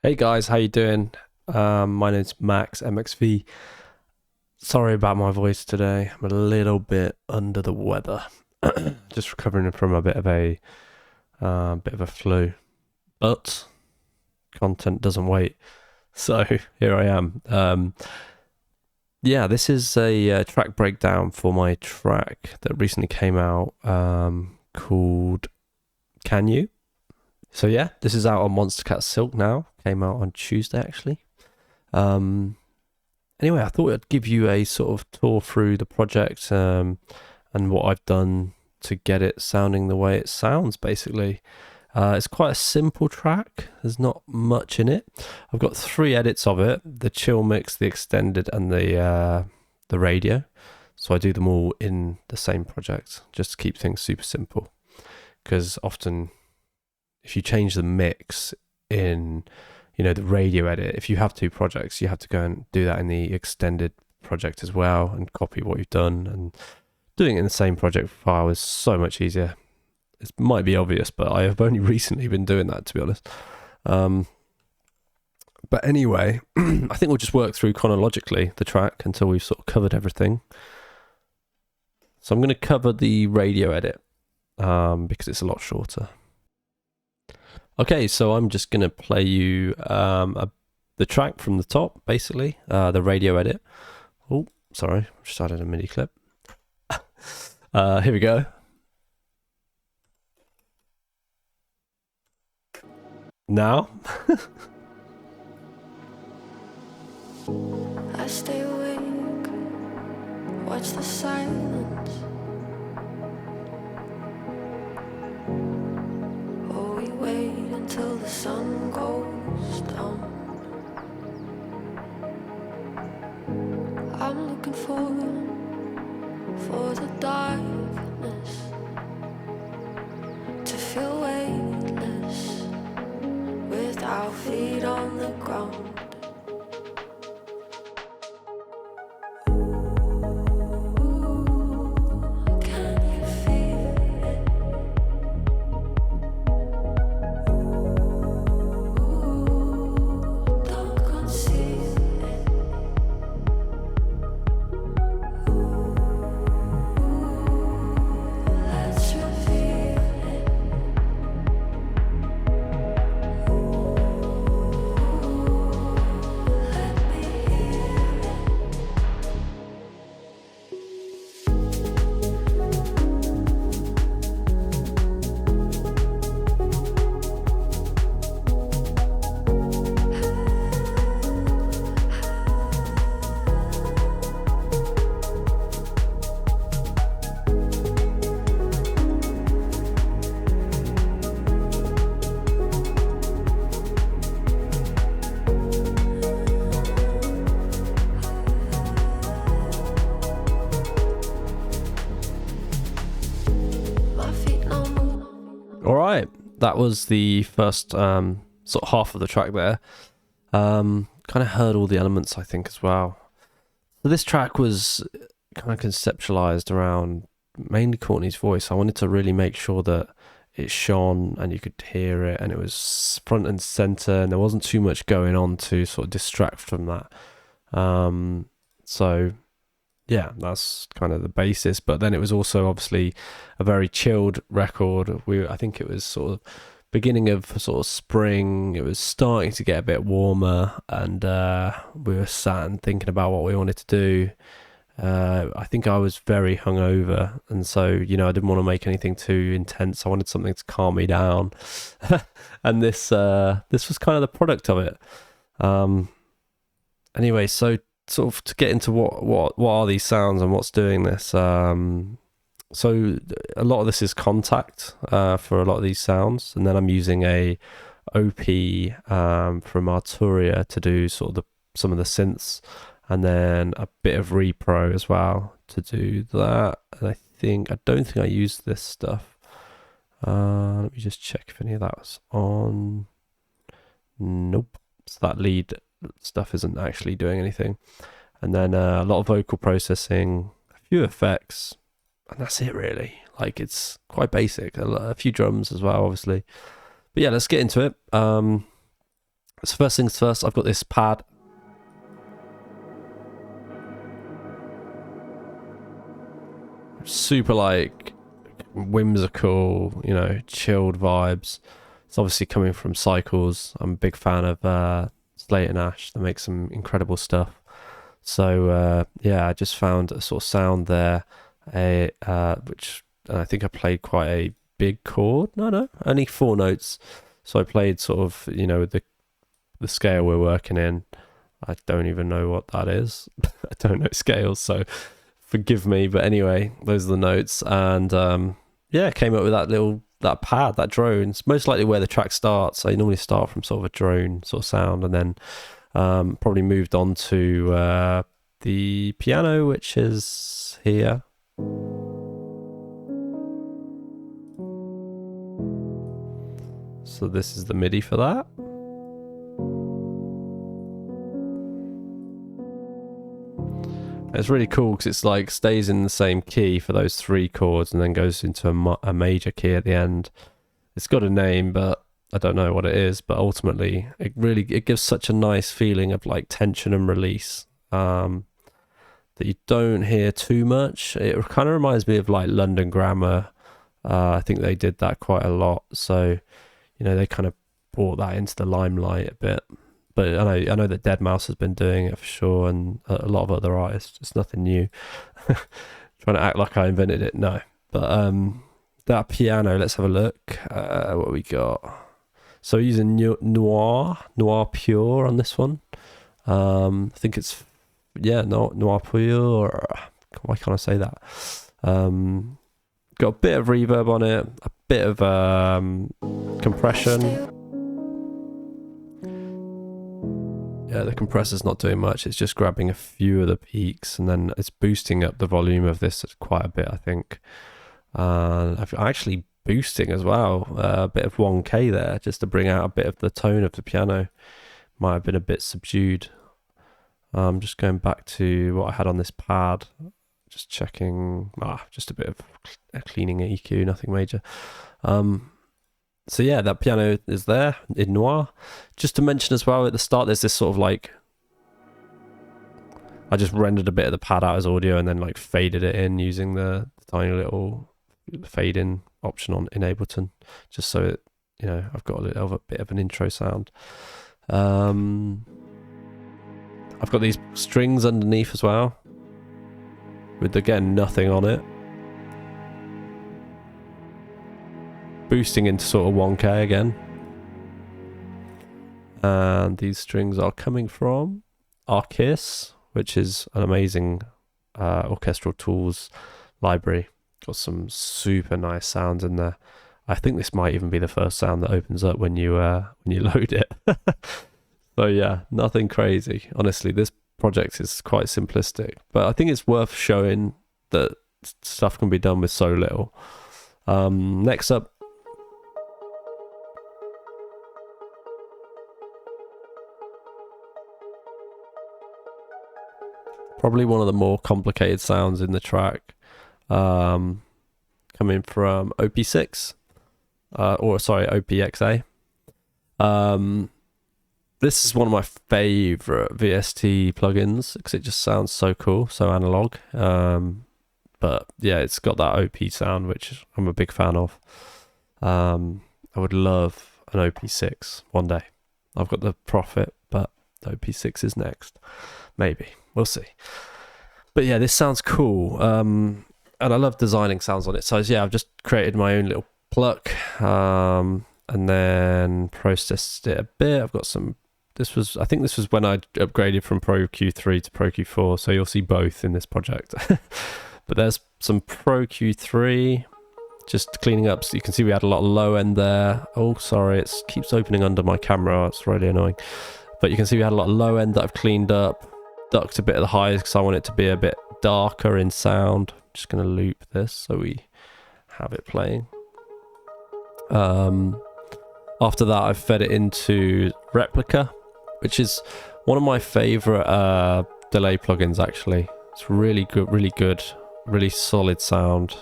Hey guys, how you doing? My name's Max, MXV. Sorry about my voice today. I'm a little bit under the weather. Just recovering from a bit of a flu. But content doesn't wait. So here I am. Yeah, this is a track breakdown for my track that recently came out called Can You? So yeah, this is out on Monster Cat Silk now. Came out on Tuesday actually. Anyway, I thought I'd give you a sort of tour through the project and what I've done to get it sounding the way it sounds, basically. It's quite a simple track. There's not much in it. I've got 3 edits of it: the chill mix, the extended, and the radio. So I do them all in the same project, just to keep things super simple. Because often, if you change the mix in, the radio edit, if you have 2 projects, you have to go and do that in the extended project as well and copy what you've done. And doing it in the same project file is so much easier. It might be obvious, but I have only recently been doing that, to be honest. But anyway, I think we'll just work through chronologically the track until we've sort of covered everything. So I'm going to cover the radio edit because it's a lot shorter. Okay, so I'm just going to play you the track from the top, basically, the radio edit. Oh, sorry, just added a MIDI clip. Here we go. Now. I stay awake, watch the silence. Or we wait until the sun goes down. I'm looking for the darkness, to feel weightless without feet on the ground. All right, that was the first sort of half of the track there. Kind of heard all the elements, I think, as well. So this track was kind of conceptualized around mainly Courtney's voice. I wanted to really make sure that it shone and you could hear it, and it was front and center, and there wasn't too much going on to sort of distract from that. So yeah, that's kind of the basis. But then it was also obviously a very chilled record. I think it was sort of beginning of sort of spring. It was starting to get a bit warmer, and we were sat and thinking about what we wanted to do. I think I was very hungover, and so I didn't want to make anything too intense. I wanted something to calm me down, and this was kind of the product of it. Anyway, so sort of to get into what are these sounds and what's doing this. So a lot of this is contact for a lot of these sounds, and then I'm using a OP from Arturia to do sort of some of the synths, and then a bit of repro as well to do that. And I don't think I used this stuff. Let me just check if any of that was on. Nope. So that lead stuff isn't actually doing anything. And then a lot of vocal processing, a few effects, and that's it really. Like, it's quite basic. A few drums as well, obviously. But yeah, let's get into it. So first things first, I've got this pad. Super like whimsical, you know, chilled vibes. It's obviously coming from Cycles. I'm a big fan of Slate and Ash. They make some incredible stuff. So yeah, I just found a sort of sound there, which I think I played quite a big chord. No, only 4 notes. So I played sort of, you know, the scale we're working in. I don't even know what that is. I don't know scales, so forgive me. But anyway, those are the notes, and yeah, came up with that pad, that drone. It's most likely where the track starts. I normally start from sort of a drone sort of sound, and then probably moved on to the piano, which is here. So this is the MIDI for that. It's really cool because it's like stays in the same key for those 3 chords and then goes into a major key at the end. It's got a name, but I don't know what it is. But ultimately, it gives such a nice feeling of like tension and release that you don't hear too much. It kind of reminds me of like London Grammar. I think they did that quite a lot. So, you know, they kind of brought that into the limelight a bit. But I know that Deadmau5 has been doing it for sure, and a lot of other artists. It's nothing new. Trying to act like I invented it, no. But that piano, let's have a look. What we got? So using Noir Pure on this one. I think it's Noir Pure. Why can't I say that? Got a bit of reverb on it, a bit of compression. Yeah, the compressor's not doing much. It's just grabbing a few of the peaks, and then it's boosting up the volume of this quite a bit, I think. I've actually boosting as well, a bit of 1K there, just to bring out a bit of the tone of the piano. Might have been a bit subdued. Just going back to what I had on this pad, just checking, just a bit of cleaning EQ, nothing major. So yeah, that piano is there in Noir. Just to mention as well, at the start there's this sort of like, I just rendered a bit of the pad out as audio and then like faded it in using the tiny little fade in option in Ableton, just so it, you know, I've got a bit of an intro sound. I've got these strings underneath as well, with again nothing on it. Boosting into sort of 1K again. And these strings are coming from Arcis, which is an amazing orchestral tools library. Got some super nice sounds in there. I think this might even be the first sound that opens up when you load it. So yeah, nothing crazy. Honestly, this project is quite simplistic, but I think it's worth showing that stuff can be done with so little. Next up, probably one of the more complicated sounds in the track, coming from OP6, OPXA. This is one of my favorite VST plugins because it just sounds so cool, so analog. But yeah, it's got that OP sound, which I'm a big fan of. I would love an OP6 one day. I've got the Prophet, but the OP6 is next. Maybe. We'll see. But yeah, this sounds cool. And I love designing sounds on it. So yeah, I've just created my own little pluck, and then processed it a bit. I've got some, I think this was when I upgraded from Pro Q3 to Pro Q4. So you'll see both in this project. But there's some Pro Q3, just cleaning up. So you can see we had a lot of low end there. Oh, sorry, it keeps opening under my camera. It's really annoying. But you can see we had a lot of low end that I've cleaned up. Ducked a bit of the highs because I want it to be a bit darker in sound. Just going to loop this so we have it playing. After that, I've fed it into Replica, which is one of my favorite delay plugins, actually. It's really good, really solid sound.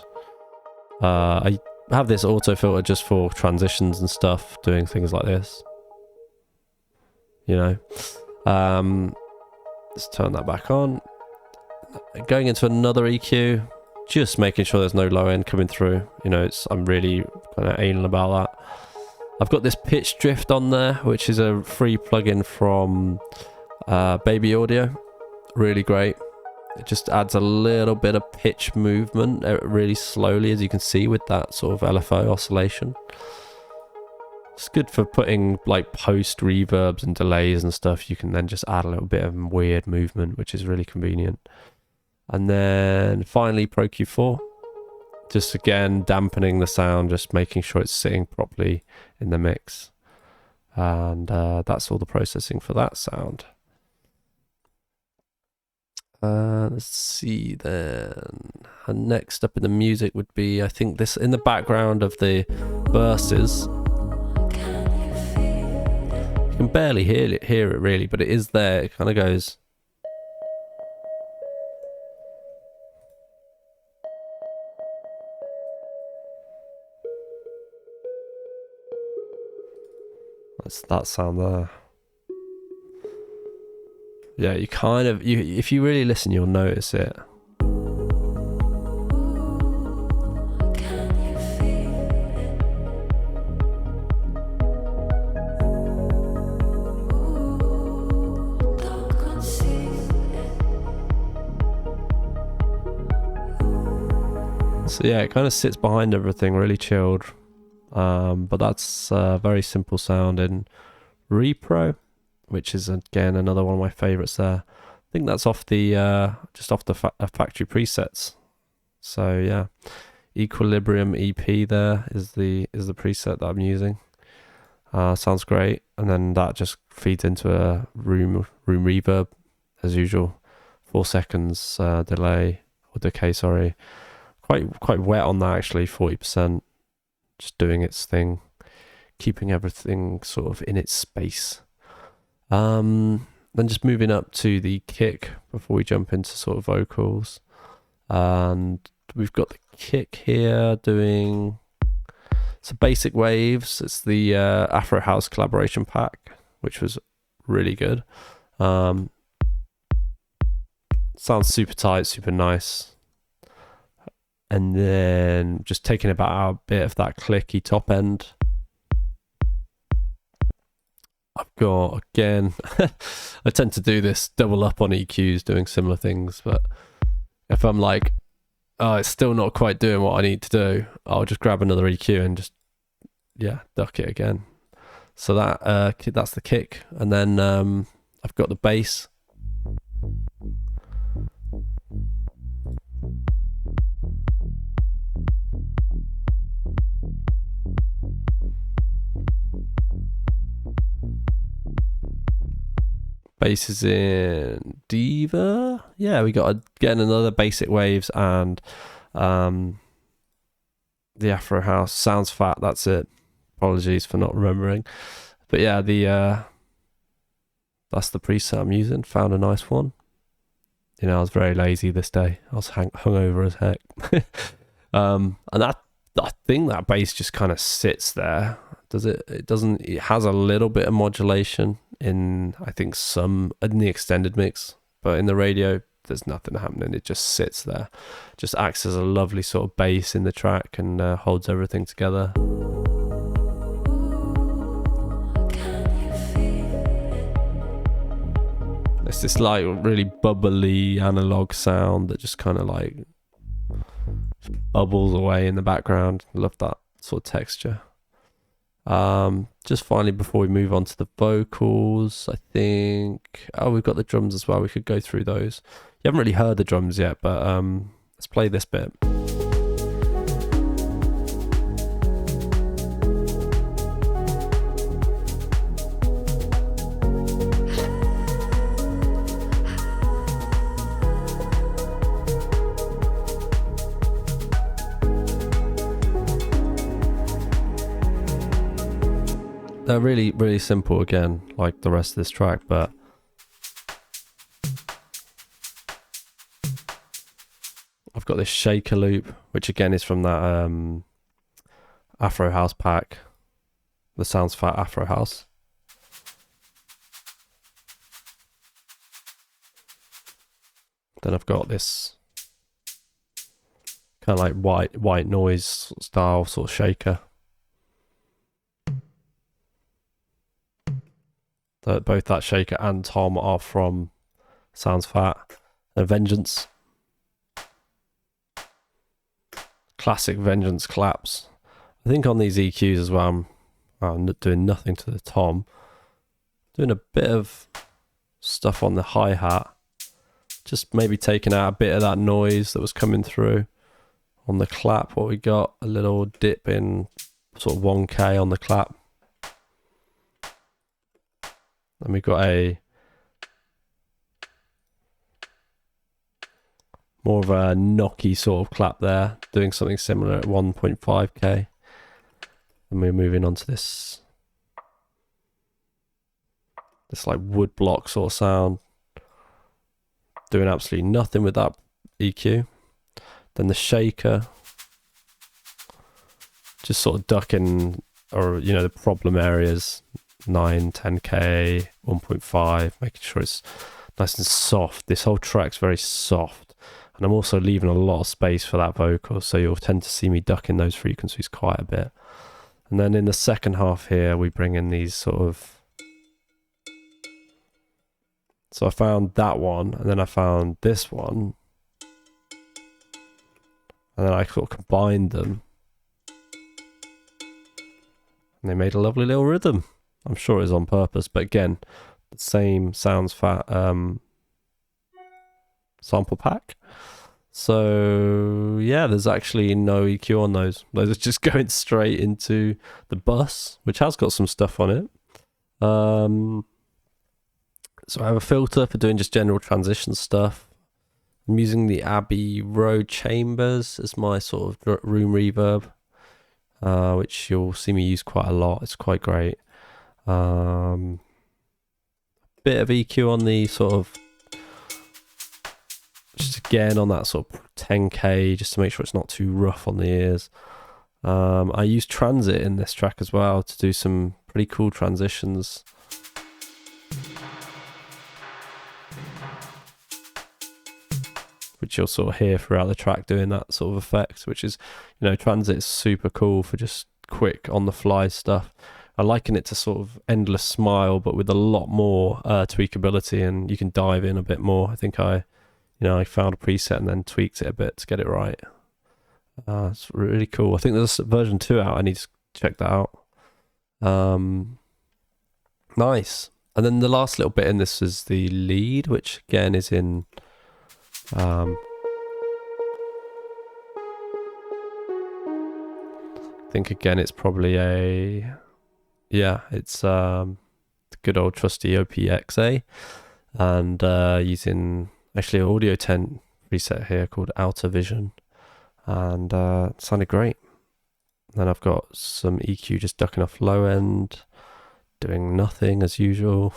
I have this auto filter just for transitions and stuff, doing things like this. you know. Let's turn that back on. Going into another EQ, just making sure there's no low end coming through. You know, I'm really kind of anal about that. I've got this pitch drift on there, which is a free plugin from Baby Audio. Really great. It just adds a little bit of pitch movement really slowly, as you can see, with that sort of LFO oscillation. It's good for putting like post reverbs and delays and stuff. You can then just add a little bit of weird movement, which is really convenient. And then finally Pro Q4, just again dampening the sound, just making sure it's sitting properly in the mix. And that's all the processing for that sound. Let's see then. And next up in the music would be, I think, this in the background of the verses. You can barely hear it really, but it is there. It kind of goes. That's that sound there. Yeah, you kind of, if you really listen, you'll notice it. So yeah, it kind of sits behind everything, really chilled. But that's a very simple sound in Repro, which is again another one of my favorites there. I think that's off the just off the factory presets. So yeah, Equilibrium EP there is the preset that I'm using. Sounds great, and then that just feeds into a room reverb as usual. 4 seconds delay or decay, sorry. Quite wet on that actually, 40%. Just doing its thing, keeping everything sort of in its space. Then just moving up to the kick before we jump into sort of vocals. And we've got the kick here doing some basic waves. It's the Afro House collaboration pack, which was really good. Sounds super tight, super nice. And then just taking about a bit of that clicky top end. I've got, again, I tend to do this double up on EQs, doing similar things, but if I'm like, oh, it's still not quite doing what I need to do, I'll just grab another EQ and just, yeah, duck it again. So that's the kick. And then I've got the bass. Bass is in Diva. Yeah, we got again another basic waves and the Afro House. Sounds fat, that's it. Apologies for not remembering. But yeah, that's the preset I'm using. Found a nice one. You know, I was very lazy this day. I was hungover as heck. And I think that bass just kind of sits there. It has a little bit of modulation in, I think, some in the extended mix, but in the radio there's nothing happening. It just sits there, just acts as a lovely sort of bass in the track and holds everything together. It's this like really bubbly analog sound that just kind of like bubbles away in the background. Love that sort of texture. Just finally, before we move on to the vocals, I think, we've got the drums as well. We could go through those. You haven't really heard the drums yet, but let's play this bit. They're really, really simple again, like the rest of this track, but I've got this shaker loop, which again is from that Afro House pack, the Sounds Fat Afro House. Then I've got this kind of like white noise style sort of shaker. Both that shaker and tom are from Sounds Fat and Vengeance. Classic Vengeance claps. I think on these EQs as well, I'm doing nothing to the tom. Doing a bit of stuff on the hi-hat. Just maybe taking out a bit of that noise that was coming through. On the clap, what we got, a little dip in sort of 1K on the clap. And we've got a more of a knocky sort of clap there, doing something similar at 1.5K. And we're moving on to this like wood block sort of sound. Doing absolutely nothing with that EQ. Then the shaker, just sort of ducking, or the problem areas, 9, 10K, 1.5, making sure it's nice and soft. This whole track's very soft, and I'm also leaving a lot of space for that vocal, so you'll tend to see me ducking those frequencies quite a bit. And then in the second half here, we bring in these sort of. So I found that one, and then I found this one, and then I sort of combined them, and they made a lovely little rhythm. I'm sure it was on purpose, but again, the same Sounds Fat sample pack. So yeah, there's actually no EQ on those. Those are just going straight into the bus, which has got some stuff on it. So I have a filter for doing just general transition stuff. I'm using the Abbey Road Chambers as my sort of room reverb, which you'll see me use quite a lot. It's quite great. Bit of EQ on the sort of, just again on that sort of 10K, just to make sure it's not too rough on the ears. I use transit in this track as well to do some pretty cool transitions. Which you'll sort of hear throughout the track doing that sort of effect, which is, transit's super cool for just quick on the fly stuff. I liken it to sort of Endless Smile, but with a lot more tweakability, and you can dive in a bit more. I think I found a preset and then tweaked it a bit to get it right. It's really cool. I think there's version 2 out. I need to check that out. Nice. And then the last little bit in this is the lead, which again is in I think again it's probably it's the good old trusty OPXA, and using actually an Audio 10 preset here called Outer Vision, and it sounded great. Then I've got some EQ just ducking off low end, doing nothing as usual,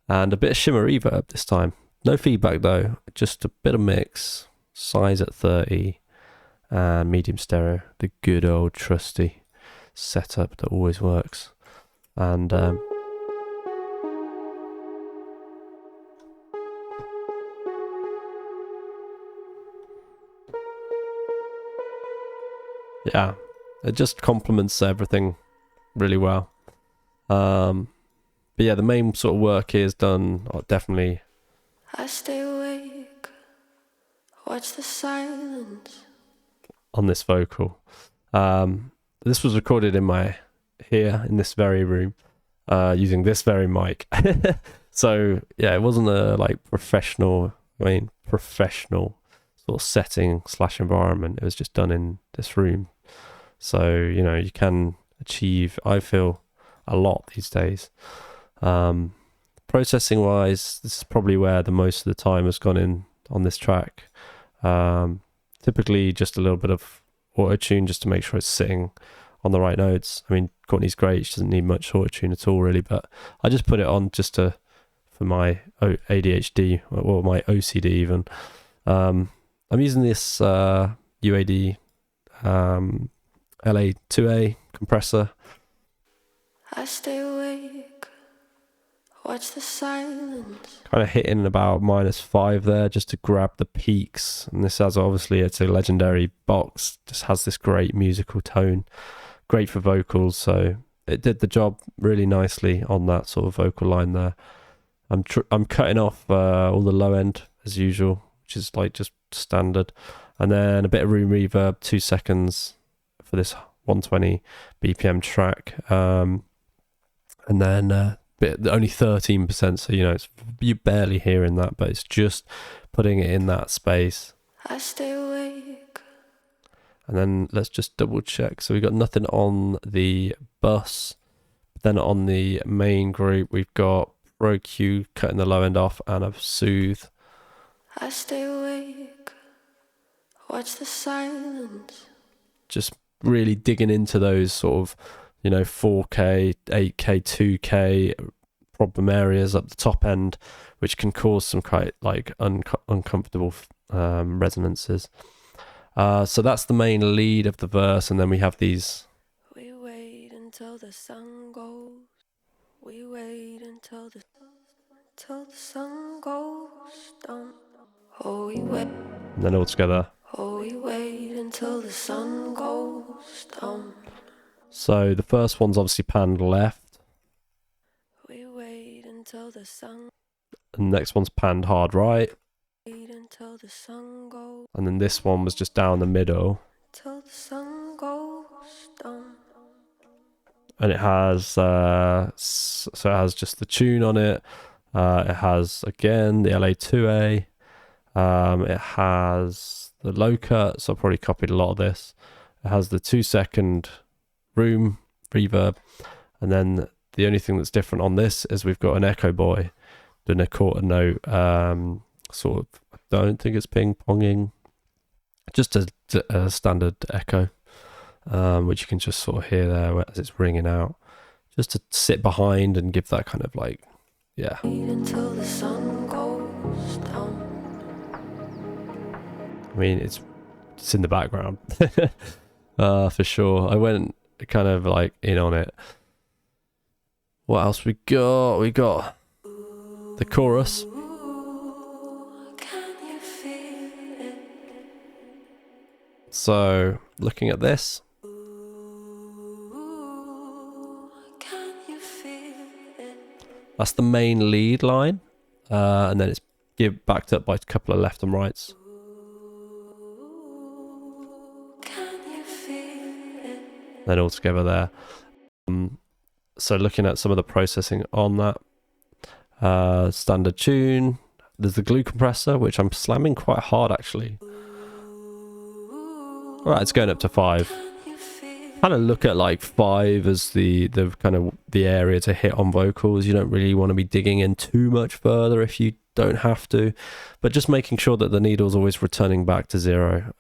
and a bit of shimmer reverb this time. No feedback though, just a bit of mix, size at 30, and medium stereo, the good old trusty setup that always works. And yeah, it just complements everything really well. But yeah, the main sort of work here is done definitely. I stay awake, watch the silence. On this vocal. This was recorded in in this very room, using this very mic. So yeah, it wasn't a professional sort of setting / environment. It was just done in this room. So, you can achieve, I feel, a lot these days. Processing wise, this is probably where the most of the time has gone in on this track. Typically just a little bit of auto-tune just to make sure it's sitting on the right notes. I mean, Courtney's great, she doesn't need much auto-tune at all really, but I just put it on just for my ADHD, or my OCD even. I'm using this UAD LA2A compressor. I stay awake, watch Watch the silence. Kind of hitting about -5 there just to grab the peaks. And this has, obviously, it's a legendary box, just has this great musical tone, great for vocals. So it did the job really nicely on that sort of vocal line there. I'm cutting off all the low end as usual, which is like just standard. And then a bit of room reverb, 2 seconds for this 120 BPM track. And then only 13%, so you're barely hearing that, but it's just putting it in that space. I stay awake. And then let's just double check. So we've got nothing on the bus. Then on the main group, we've got Pro Q cutting the low end off and a Soothe. I stay awake. Watch the silence. Just really digging into those sort of 4K, 8K, 2K problem areas at the top end, which can cause some quite like uncomfortable resonances. So that's the main lead of the verse, and then we have these. We wait until the sun goes. We wait until the sun goes down. Oh, we wait. And then all together. Oh, we wait until the sun goes down. So the first one's obviously panned left. We wait until the sun. And the next one's panned hard right. Wait until the sun goes. And then this one was just down the middle. Till the sun goes down. And it has so it has just the tune on it. It has again the LA2A. It has the low cut, so I probably copied a lot of this. It has the 2 second room reverb, and then the only thing that's different on this is we've got an echo boy doing a quarter note, sort of. I don't think it's ping ponging, just a standard echo, which you can just sort of hear there as it's ringing out, just to sit behind and give that kind of like, yeah. Until the sun goes down. I mean, it's in the background, for sure. I went kind of like in on it. What else we got? We got the chorus. Can you feel it? So looking at this, Can you feel it? that's the main lead line, and then it's backed up by a couple of left and rights. Can you feel it? Then all together there. So looking at some of the processing on that, standard tune, there's the glue compressor, which I'm slamming quite hard actually. Alright, it's going up to 5. Kind of look at like 5 as the kind of the area to hit on vocals. You don't really want to be digging in too much further if you don't have to, but just making sure that the needle's always returning back to 0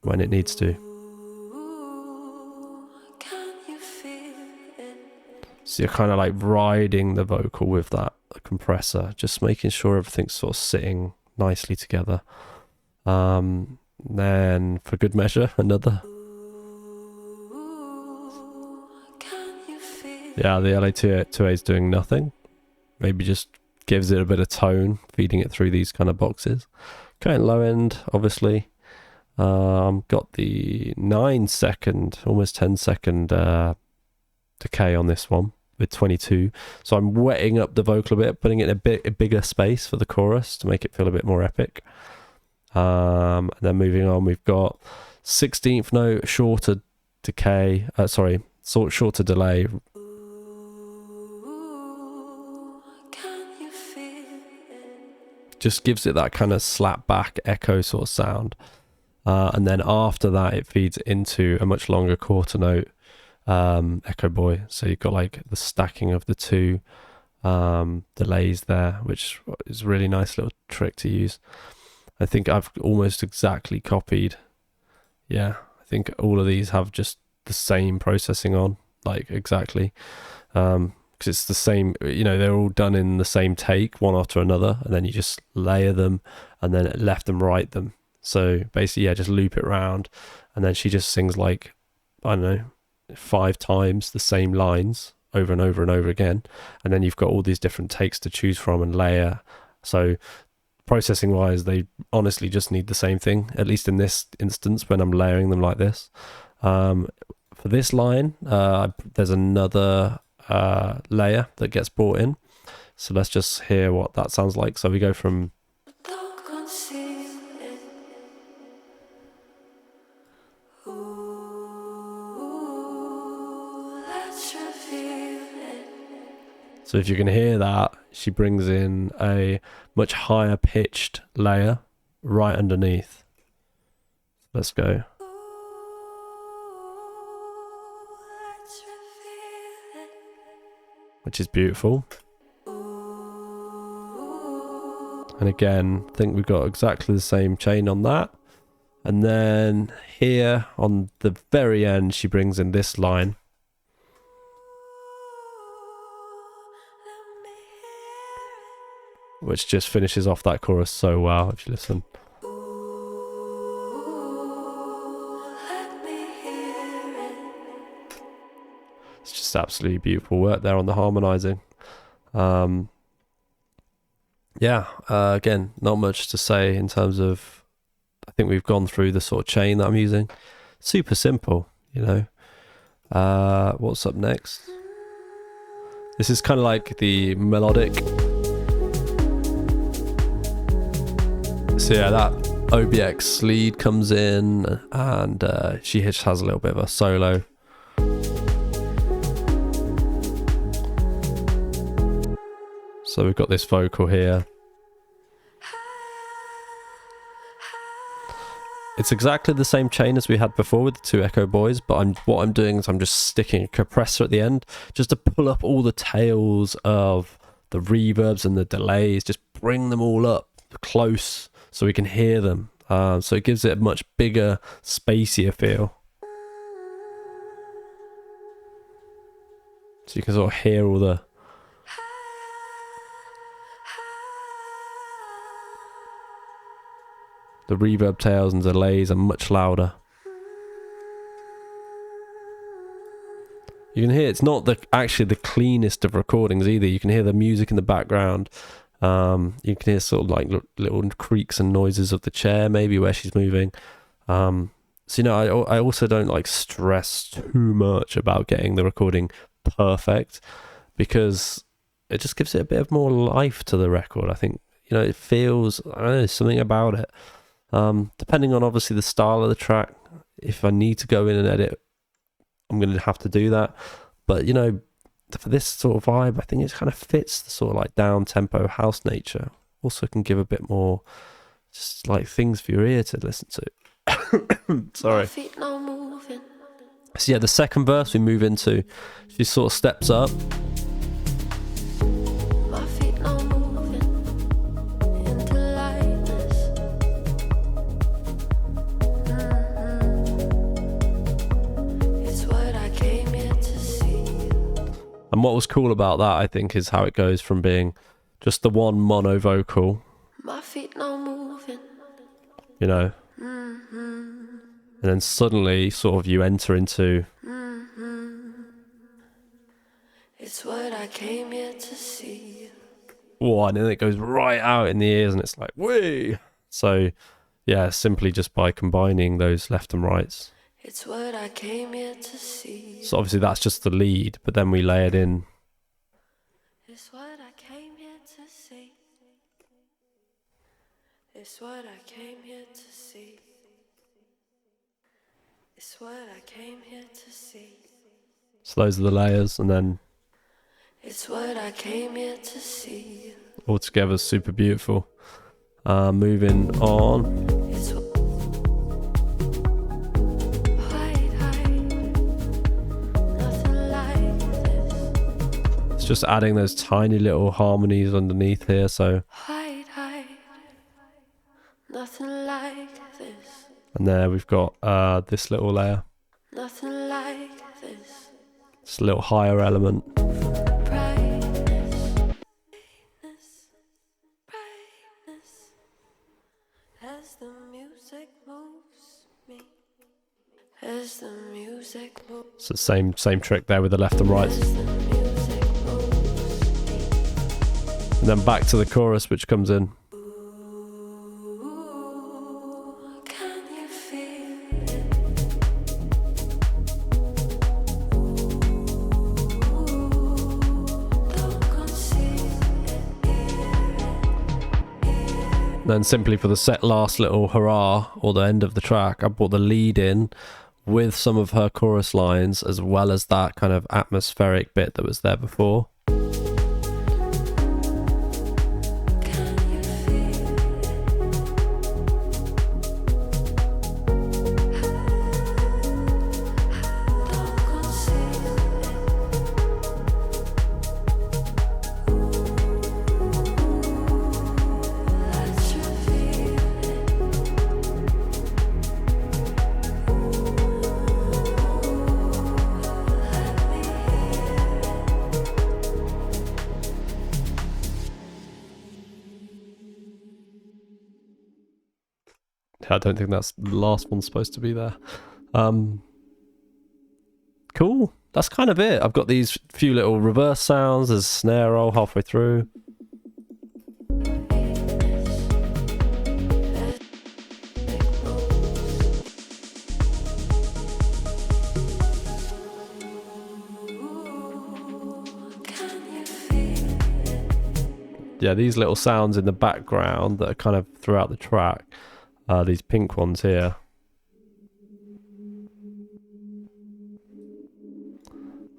when it needs to. So you're kind of like riding the vocal with that compressor, just making sure everything's sort of sitting nicely together. Then for good measure, another. Yeah, the LA2A is doing nothing. Maybe just gives it a bit of tone, feeding it through these kind of boxes. Going low end, obviously. Got the 9 second, almost 10 second decay on this one with 22. So I'm wetting up the vocal a bit, putting it in a bigger space for the chorus to make it feel a bit more epic. And then moving on, we've got 16th note, shorter decay, shorter delay. Just gives it that kind of slap back echo sort of sound. And then after that, it feeds into a much longer quarter note echo boy. So you've got like the stacking of the 2 delays there, which is a really nice little trick to use. I think I've almost exactly copied. Yeah, I think all of these have just the same processing on, like exactly. Because it's the same, they're all done in the same take, one after another, and then you just layer them and then left and right them. So basically, yeah, just loop it around, and then she just sings like, I don't know, 5 times the same lines over and over and over again, and then you've got all these different takes to choose from and layer. So processing wise, they honestly just need the same thing, at least in this instance when I'm layering them like this. For this line, there's another layer that gets brought in, so let's just hear what that sounds like. So we go from so if you can hear that, she brings in a much higher pitched layer right underneath. Let's go. Which is beautiful. And again, I think we've got exactly the same chain on that. And then here on the very end, she brings in this line. Which just finishes off that chorus so well, if you listen. It's just absolutely beautiful work there on the harmonizing. Again, not much to say in terms of, I think we've gone through the sort of chain that I'm using. Super simple, you know. What's up next? This is kind of like the melodic. So yeah, that OBX lead comes in, and she just has a little bit of a solo. So we've got this vocal here. It's exactly the same chain as we had before with the two Echo Boys, but what I'm doing is I'm just sticking a compressor at the end just to pull up all the tails of the reverbs and the delays, just bring them all up close so we can hear them. So it gives it a much bigger, spacier feel. So you can sort of hear all the reverb tails and delays are much louder. You can hear it's not actually the cleanest of recordings either. You can hear the music in the background. You can hear sort of like little creaks and noises of the chair maybe where she's moving. So you know, I also don't like stress too much about getting the recording perfect, because it just gives it a bit of more life to the record. I think, you know, it feels, I don't know, something about it. Depending on obviously the style of the track, if I need to go in and edit, I'm going to have to do that. But, you know, for this sort of vibe, I think it kind of fits the sort of like down tempo house nature. Also can give a bit more just like things for your ear to listen to. Sorry. So yeah, the second verse we move into, she sort of steps up. And what was cool about that, I think, is how it goes from being just the one mono vocal, you know, and then suddenly sort of you enter into it's what I came here to see. Oh, and then it goes right out in the ears and it's like, whee! So yeah, simply just by combining those left and rights. It's what I came here to see. So obviously that's just the lead, but then we layered in. It's what I came here to see. It's what I came here to see. It's what I came here to see. So those are the layers, and then it's what I came here to see. All together, super beautiful. Moving on. Just adding those tiny little harmonies underneath here, so nothing like this. And there we've got this little layer, nothing like this. Just a little higher element. As the music moves me, as the music moves. So same trick there with the left and right. And then back to the chorus, which comes in. Can you feel it? Don't conceal it. Then simply for the last little hurrah, or the end of the track, I brought the lead in with some of her chorus lines, as well as that kind of atmospheric bit that was there before. Can you feel it? Don't conceal it. Let's reveal I don't think that's the last one's supposed to be there. Cool. That's kind of it. I've got these few little reverse sounds. There's a snare roll halfway through. Yeah, these little sounds in the background that are kind of throughout the track. These pink ones here.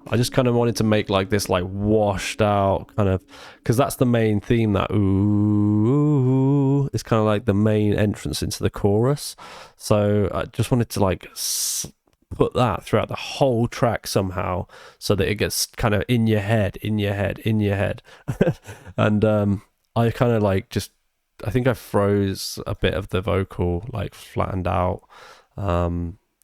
I just kind of wanted to make like this like washed out kind of, because that's the main theme, that ooh, it's kind of like the main entrance into the chorus. So I just wanted to like put that throughout the whole track somehow, so that it gets kind of in your head. And I kind of like just, I think I froze a bit of the vocal, like flattened out.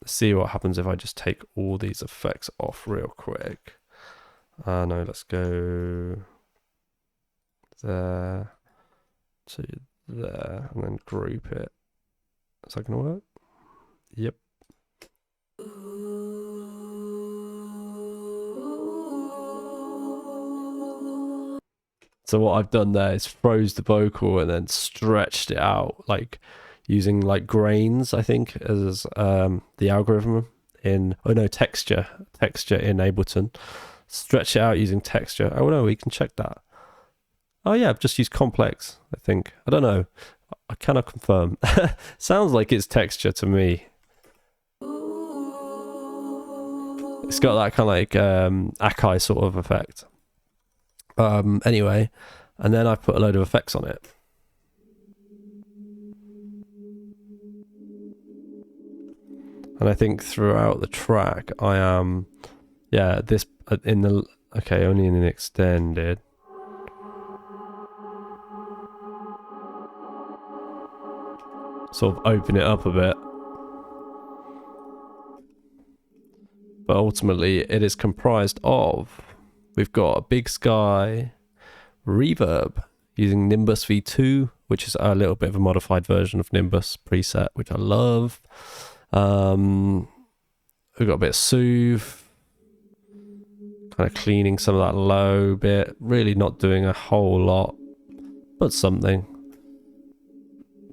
See what happens if I just take all these effects off real quick. No, let's go there to there and then group it. Is that gonna work? Yep. So what I've done there is froze the vocal and then stretched it out, like using like grains, I think, as the algorithm in texture in Ableton. Stretch it out using texture. Oh no, we can check that. Oh yeah, I've just used complex, I think. I don't know. I cannot confirm. Sounds like it's texture to me. It's got that kind of like Akai sort of effect. Anyway, and then I put a load of effects on it. And I think throughout the track, I am, this in the, okay, only in an extended. Sort of open it up a bit. But ultimately, it is comprised of, we've got a Big Sky reverb using Nimbus V2, which is a little bit of a modified version of Nimbus preset, which I love. We've got a bit of soothe, kind of cleaning some of that low bit, really not doing a whole lot, but something.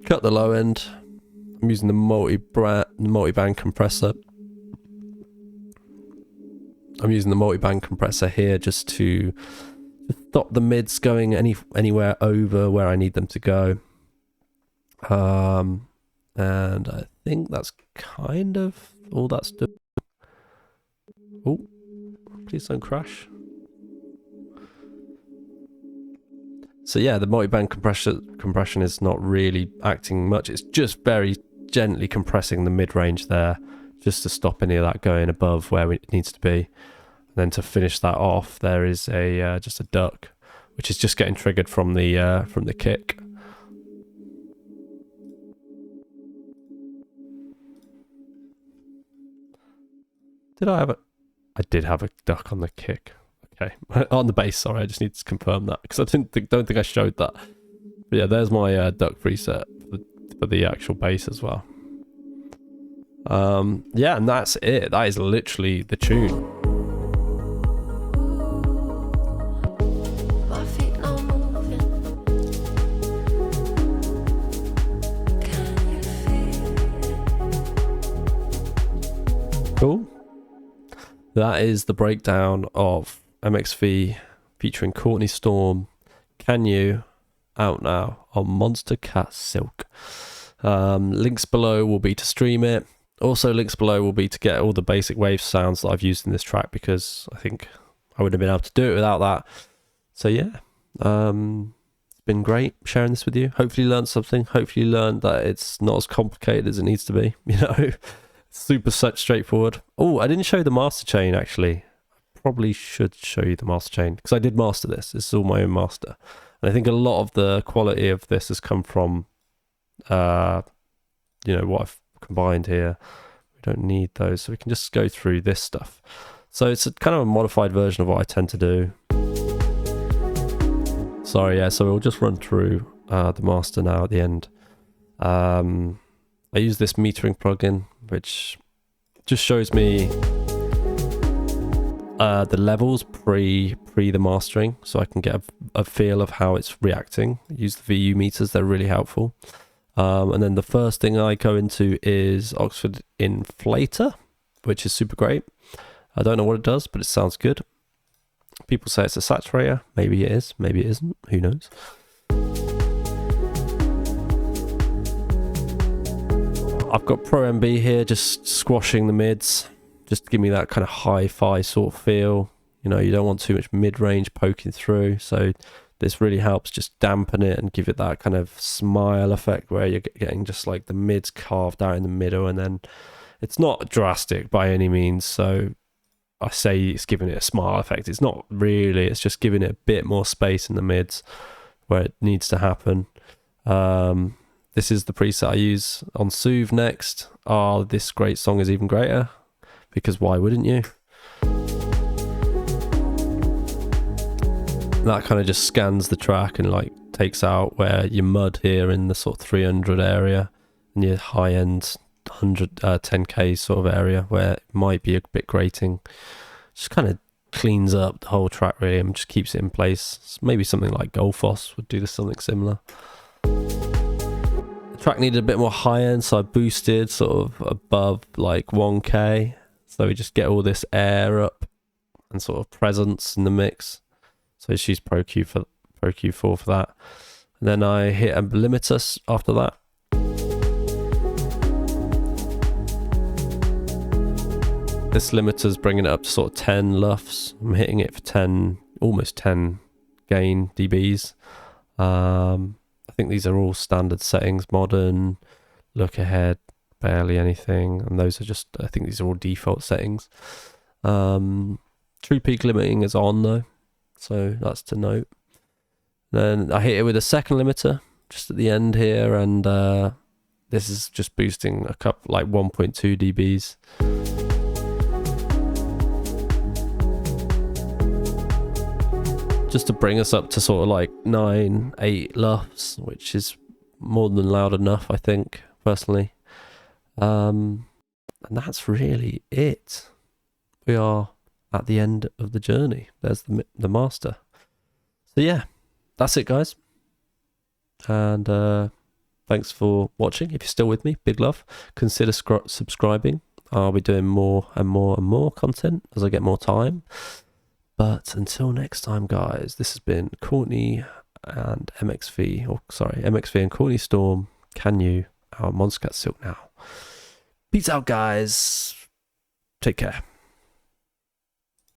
Cut the low end. I'm using the multi-band compressor. I'm using the multi-band compressor here just to stop the mids going anywhere over where I need them to go. And I think that's kind of all that's doing. Oh, please don't crash. So yeah, the multi-band compression is not really acting much. It's just very gently compressing the mid-range there, just to stop any of that going above where it needs to be. And then to finish that off, there is a just a duck, which is just getting triggered from the kick. I did have a duck on the kick. Okay, on the bass. Sorry, I just need to confirm that because I don't think I showed that. But yeah, there's my duck preset for the actual bass as well. Yeah, and that's it. That is literally the tune. My feet now moving, Cool. That is the breakdown of MXV featuring Courtney Storm, Can You, out now on Monster Cat Silk. Links below will be to stream it. Also, links below will be to get all the basic wave sounds that I've used in this track, because I think I wouldn't have been able to do it without that. So yeah, it's been great sharing this with you. Hopefully you learned something. Hopefully you learned that it's not as complicated as it needs to be. You know, super such straightforward. Oh, I didn't show the master chain actually. Probably should show you the master chain, because I did master this. This is all my own master. And I think a lot of the quality of this has come from, you know, what I've combined here. We don't need those, so we can just go through this stuff. So it's a kind of a modified version of what I tend to do. Sorry, yeah, so we'll just run through the master now at the end. I use this metering plugin, which just shows me the levels pre the mastering, so I can get a feel of how it's reacting. Use the VU meters, they're really helpful. And then the first thing I go into is Oxford Inflator, which is super great. I don't know what it does, but it sounds good. People say it's a saturator. Maybe it is, maybe it isn't, who knows. I've got Pro MB here, just squashing the mids, just to give me that kind of hi-fi sort of feel. You know, you don't want too much mid-range poking through, so this really helps just dampen it and give it that kind of smile effect where you're getting just like the mids carved out in the middle, and then it's not drastic by any means, so I say it's giving it a smile effect. It's not really, it's just giving it a bit more space in the mids where it needs to happen. This is the preset I use on Soothe next. Oh, this great song is even greater, because why wouldn't you? That kind of just scans the track and like takes out where your mud here in the sort of 300 area and your high end 10k sort of area where it might be a bit grating. Just kind of cleans up the whole track really and just keeps it in place. Maybe something like Goldfoss would do something similar. The track needed a bit more high end, so I boosted sort of above like 1k, so we just get all this air up and sort of presence in the mix. So she's Pro Q4 for that. And then I hit a limiter after that. This limiter's bringing it up to sort of 10 LUFS. I'm hitting it for 10, almost 10 gain dBs. I think these are all standard settings, modern, look ahead, barely anything. And those are just, I think these are all default settings. True peak limiting is on though, so that's to note. Then I hit it with a second limiter just at the end here, and this is just boosting a couple, like 1.2 dBs. Just to bring us up to sort of like 9, 8 LUFS, which is more than loud enough, I think, personally. And that's really it. We are at the end of the journey. There's the master. So yeah, that's it, guys. And thanks for watching. If you're still with me, big love. Consider subscribing. I'll be doing more and more and more content as I get more time. But until next time, guys, this has been Courtney and MXV, or sorry, MXV and Courtney Storm. Can You, our Monster Cat Silk now. Peace out, guys. Take care.